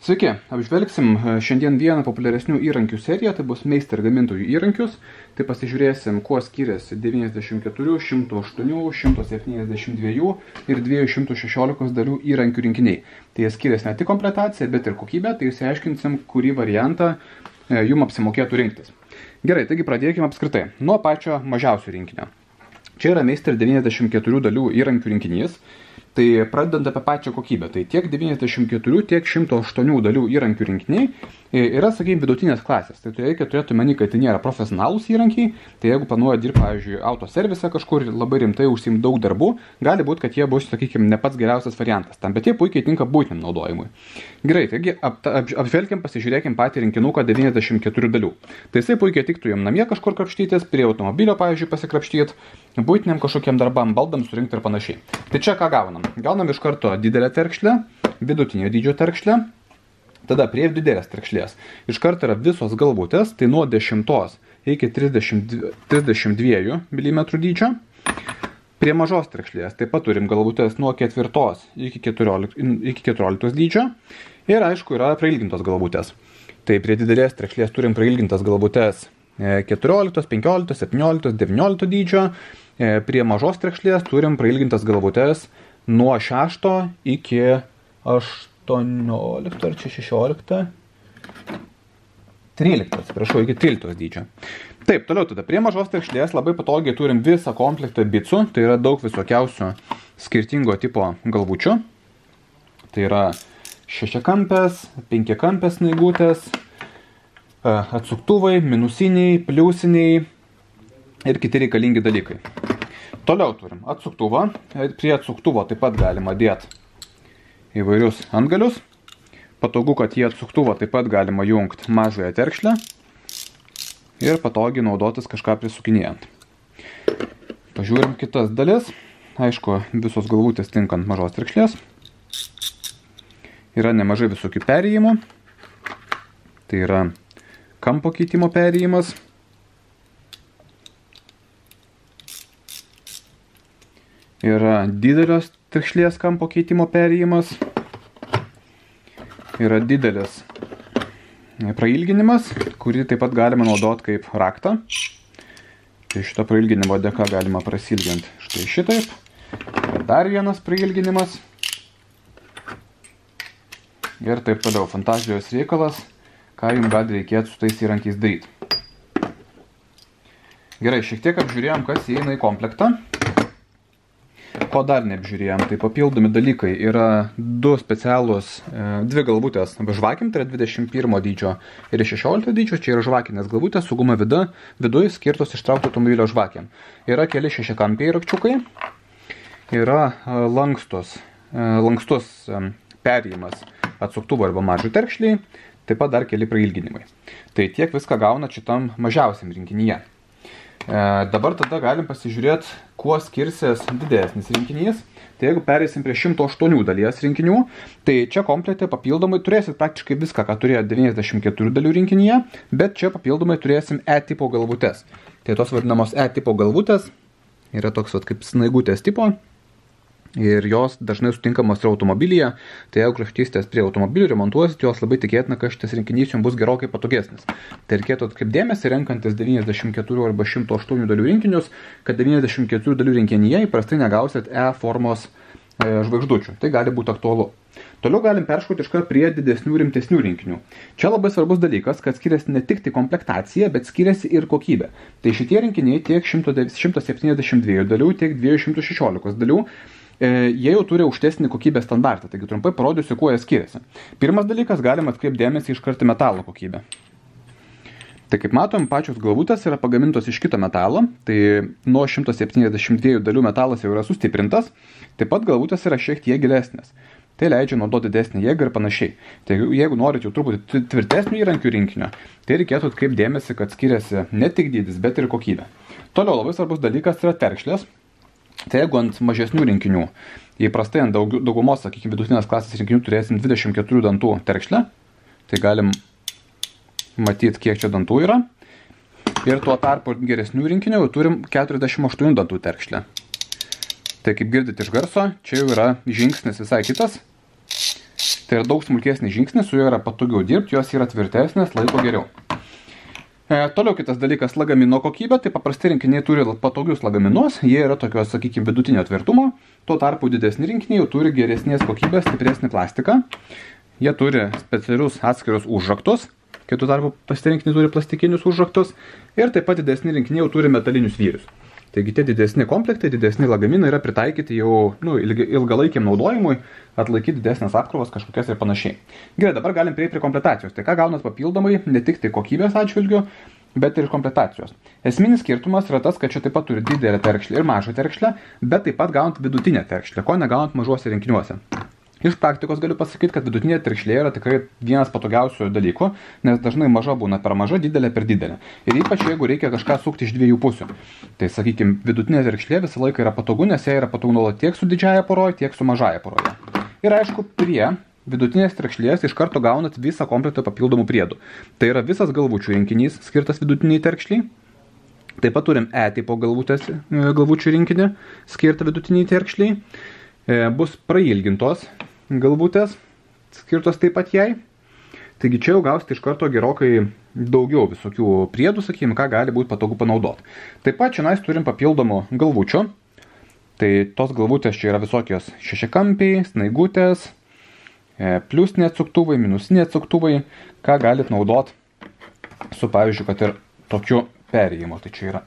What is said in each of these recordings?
Sveiki, apžvelgsim šiandien vieną populiaresnių įrankių seriją, tai bus Meister gamintojų įrankius. Tai pasižiūrėsim, kuo skiriasi 94, 108, 172 ir 216 dalių įrankių rinkiniai. Tai jie skiriasi ne tik komplektacija, bet ir kokybė, tai išsiaiškinsim, kurį variantą jums apsimokėtų rinktis. Gerai, taigi pradėkime apskritai nuo pačio mažiausio rinkinio. Čia yra Meister 94 dalių įrankių rinkinys. Tai pradedant apie pačią kokybę, tai tiek 94, tiek 108 dalių įrankių rinkiniai yra, sakykime, vidutinės klasės. Tai reikia turėti omeny, kad tai nėra profesionalūs įrankiai, tai jeigu planuoja dirbti, pavyzdžiui, autoservise kažkur labai rimtai užsiimti daug darbų, gali būti, kad jie bus, sakykime, ne pats geriausias variantas tam, bet jie puikiai tinka būtiniam naudojimui. Gerai, taigi apžvelkim, pasižiūrėkim patį rinkinuką 94 dalių. Tai jisai puikiai tiktų jums namie kažkur krapštytis, prie automobilio, pavyzdžiui, pasikrapštyti, būtiniam kažkokiam darbam, baldam surinkti ir panašiai. Tai čia ką gaunam? Gaunam iš karto didelę terkšlę, vidutinio dydžio terkšlę, tada prie didelės terkšlės. Iš karto yra visos galvutės, tai nuo 10 iki 32 mm dydžio. Prie mažos terkšlės taip pat turim galvutės nuo 4 iki 14 dydžio. Ir aišku yra prailgintos galvutės. Tai prie didelės terkšlės turim prailgintas galvutės 14, 15, 17, 19 dydžio. Prie mažos terkšlės turim prailgintas galvutės nuo 6 iki 18, ar čia 16, 13, atsiprašau, iki 13 dydžio. Taip, toliau tada, prie mažos terkšlės labai patogiai turim visą komplektą bicų, tai yra daug visokiausių skirtingo tipo galvučių. Tai yra šešiakampės, penkiakampės snaigutės, atsuktuvai, minusiniai, pliusiniai ir kiti reikalingi dalykai. Toliau turim atsuktuvą. Prie atsuktuvo taip pat galima dėti įvairius antgalius. Patogu, kad į atsuktuvą taip pat galima jungti mažąją terkšlę ir patogiai naudotis kažką prisukinėjant. Pažiūrim kitas dalis. Aišku, visos galvutės tinka ant mažos terkšlės. Yra nemažai visokių perėjimų. Tai yra kampo keitimo perėjimas. Yra didelės terkšlės kampo keitimo perėjimas. Yra didelis prailginimas, kurį taip pat galima naudoti kaip raktą. Tai šito prailginimo dėka galima prasilginti štai šitaip. Ir dar vienas prailginimas. Ir taip toliau. Fantazijos reikalas, ką jums gali reikėti su tais įrankiais daryti. Gerai, šiek tiek apžiūrėjom, kas įeina į komplektą. Ko dar neapžiūrėjom, tai papildomi dalykai yra dvi galvutės žvakėm, tai yra 21 dydžio ir 16 dydžio, čia yra žvakinės galvutės su guma viduje skirtos ištraukti automobilio žvakėm. Yra keli šešiakampiai rakčiukai, yra lankstus perėjimas atsuktuvo arba mažų terkšliai, taip pat dar keli prailginimai. Tai tiek viską gauna šitam mažiausiam rinkinyje. Dabar tada galim pasižiūrėti, kuo skirsis didesnis rinkinys. Tai jeigu pereisim prie 108 dalies rinkinių, tai čia komplekte papildomai turėsit praktiškai viską, ką turėjo 94 dalių rinkinyje, bet čia papildomai turėsim E-tipo galvutės. Tai tos vadinamos E-tipo galvutės yra toks kaip snaigutės tipo. Ir jos dažnai sutinkamos ir automobilyje, tai jeigu krapštysitės prie automobilių remontuosit, jos labai tikėtina, kad šitas rinkinys jums bus gerokai patogesnis. Tai reikėtų atkreipdėmėsi renkantis 94 arba 108 dalių rinkinius, kad 94 dalių rinkinyje įprastai negausit E formos žvaigždučių. Tai gali būti aktualu. Toliau galim peršokti iškart prie didesnių, rimtesnių rinkinių. Čia labai svarbus dalykas, kad skiriasi ne tik tai komplektacija, bet skiriasi ir kokybė. Tai šitie rinkiniai tiek 172 dalių, tiek 216 dalių, jie jau turi aukštesnį kokybės standartą, taigi trumpai parodysiu, kuo jie skiriasi. Pirmas dalykas, galima atkreipti dėmesį iškart į metalo kokybę. Tai kaip matom, pačios galvutės yra pagamintos iš kito metalo, tai nuo 172 dalių metalas jau yra sustiprintas, taip pat galvutės yra šiek tiek gilesnės. Tai leidžia naudoti didesnį jėgą ir panašiai. Tai jeigu norit jau truputį tvirtesnių įrankių rinkinio, tai reikėtų atkreipti dėmesį, kad skiriasi ne tik dydis, bet ir kokybė. Toliau labai svarbus dalykas yra terkšlės. Tai jeigu ant mažesnių rinkinių, įprastai ant daugumos, sakykime, vidutinės klasės rinkinių turėsim 24 dantų terkšlę, tai galim matyti, kiek čia dantų yra. Ir tuo tarpu geresnių rinkinių turim 48 dantų terkšlę. Tai kaip girdite iš garso, čia jau yra žingsnis visai kitas. Tai Tai yra daug smulkesnis žingsnis, su juo yra patogiau dirbti, jos yra tvirtesnės, laiko geriau. Toliau kitas dalykas, lagamino kokybė, tai paprasti rinkiniai turi patogius lagaminus, jie yra tokios, sakykime, vidutinio tvirtumo, tuo tarpu didesni rinkiniai jau turi geresnės kokybės, stipresnį plastiką, jie turi specialius atskirius užraktus, kai tuo tarpu pasirinkiniai turi plastikinius užraktus ir taip pat didesni rinkiniai jau turi metalinius vyrius. Taigi tie didesni komplektai, didesni lagaminai yra pritaikyti jau ilgalaikiam naudojimui, atlaikyti didesnės apkrovas kažkokias ir panašiai. Gerai, dabar galim prieiti prie komplektacijos. Tai ką gaunat papildomai, ne tik tai kokybės atžvilgiu, bet ir komplektacijos. Esminis skirtumas yra tas, kad čia taip pat turi didelę terkšlę ir mažą terkšlę, bet taip pat gaunat vidutinę terkšlę, ko negaunat mažuose rinkiniuose. Iš praktikos galiu pasakyti, kad vidutinė terkšlė yra tikrai vienas patogiausių dalykų, nes dažnai maža būna per maža, didelė per didelė. Ir ypač jeigu reikia kažką sukti iš dviejų pusių. Tai sakykime, vidutinė terkšlė visą laiką yra patogu, nes jie yra patogu nuolat tiek su didžiaja poroje, tiek su mažaja poroje. Ir aišku, prie vidutinės terkšlės iš karto gaunat visą komplektą papildomų priedų. Tai yra visas galvučių rinkinys skirtas vidutiniai terkšliai. Taip pat turim E-tipo galvučių rinkinį skirtą vidutiniai terkšliai. Bus prailgintos galvutės skirtos taip pat jai. Taigi čia jau gausite iš karto gerokai daugiau visokių priedų, sakykime, ką gali būti patogu panaudoti. Taip pat čia turim papildomų galvučių. Tai tos galvutės čia yra visokios šešiakampiai, snaigutės, pliusiniai atsuktuvai, minusiniai atsuktuvai, ką galit naudoti su, pavyzdžiui, kad ir tokiu perėjimu. Tai čia yra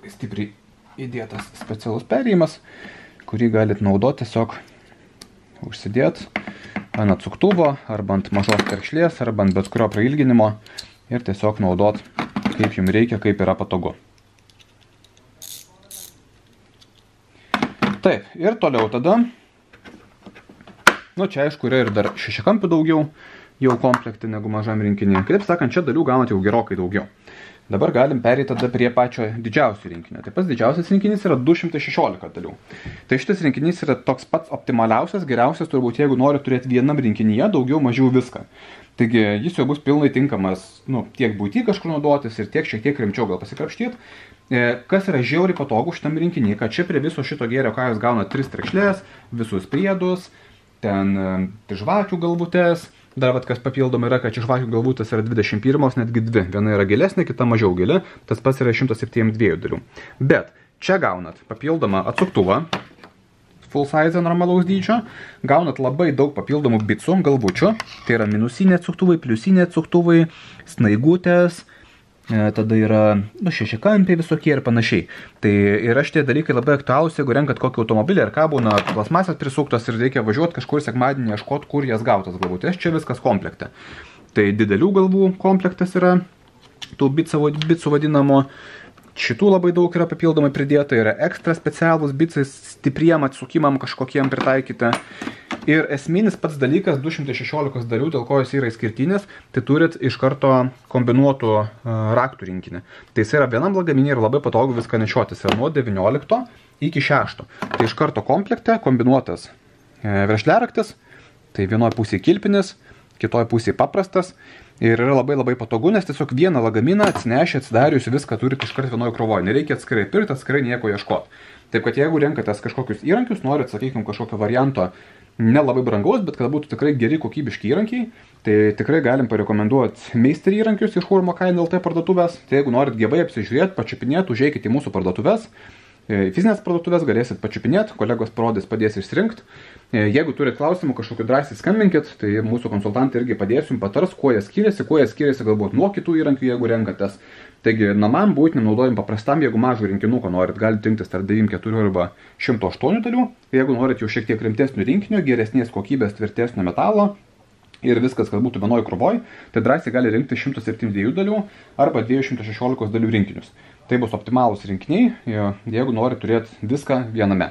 stipriai įdėtas specialus perėjimas, kurį galit naudoti tiesiog užsidėti ant atsuktuvo, arba ant mažos terkšlės, arba ant bet kurio prailginimo ir tiesiog naudoti kaip jums reikia, kaip yra patogu. Taip, ir toliau tada, čia aišku yra ir dar šešiakampių daugiau jau komplektai negu mažam rinkinį. Kitaip sakant, čia dalių gaunat jau gerokai daugiau. Dabar galim pereiti tada prie pačio didžiausio rinkinio. Tai pats didžiausias rinkinys yra 216 dalių. Tai šitas rinkinys yra toks pats optimaliausias, geriausias turbūt, jeigu nori turėti vienam rinkinyje daugiau mažiau viską. Taigi jis jau bus pilnai tinkamas tiek buity kažkur naudotis ir šiek tiek rimčiau gal pasikrapštyti. Kas yra žiauriai patogu šitam rinkinyje, kad čia prie viso šito gėrio, ką jūs gauna 3 terkšlės, visus priedus, ten žvakių galvutės. Dar kas papildomai yra, kad žvakių galvutės yra 21, netgi 2. Viena yra gilesnė, kita mažiau gili. Tas pats yra 172 dalių. Bet čia gaunat papildomą atsuktuvą, full size normalaus dydžio. Gaunat labai daug papildomų bitsų, galvučių. Tai yra minusiniai atsuktuvai, pliusiniai atsuktuvai, snaigutės. Tada yra šešiakampiai visokie ir panašiai. Tai yra šitie dalykai labai aktualūs, jeigu renkat kokį automobilį ar ką, būna plasmasės prisuktos ir reikia važiuoti kažkur sekmadienį ieškoti, kur jas gautas galvutės. Čia viskas komplekte. Tai didelių galvų komplektas yra, tų bitsų vadinamo. Šitų labai daug yra papildomai pridėta, yra ekstra specialūs bitsai stipriem atsukimam kažkokiem pritaikyti. Ir esminis pats dalykas 216 dalių, dėl ko jis yra išskirtinis, tai turit iš karto kombinuotų raktų rinkinį. Tai jis yra vienam lagaminė ir labai patogu viską nešiotis. Yra nuo 19 iki 6. Tai iš karto komplekte kombinuotas veržliaraktis, tai vienoje pusėje kilpinis, kitoje pusėje paprastas. Ir yra labai patogu, nes tiesiog vieną lagaminą atsinešę, atsidarius viską turite iš karto vienoje krovoje. Nereikia atskirai pirkti, atskirai nieko ieškoti. Taip kad jeigu renkatės kažkokius įrankius, norit, sakykime, kažkokio varianto nelabai brangaus, bet kad būtų tikrai geri kokybiški įrankiai, tai tikrai galim parekomenduoti meisterį įrankius iš Hurmo Kain LT parduotuvės. Tai jeigu norit gyvai apsižiūrėti, pačiupinėti, užeikite į mūsų parduotuvės. Fizinės parduotuvės galėsit pačiupinėti, kolegos parodys, padės išsirinkti. Jeigu turit klausimų, kažkokiu drąsiai skambinkit, tai mūsų konsultantai irgi padės jums patars, kuo jie skiriasi galbūt nuo kitų įrankių, jeigu renkatės. Taigi namam būtiniam naudojim paprastam, jeigu mažo rinkinuko norit, galite rinktis tarp 94 arba 108 dalių. Jeigu norit jau šiek tiek rimtesnio rinkinio, geresnės kokybės, tvirtesnio metalo ir viskas, kad būtų vienoj krūvoj, tai drąsiai gali rinkti 172 dalių arba 216 dalių rinkinius. Tai bus optimalūs rinkiniai, jeigu nori turėti viską viename.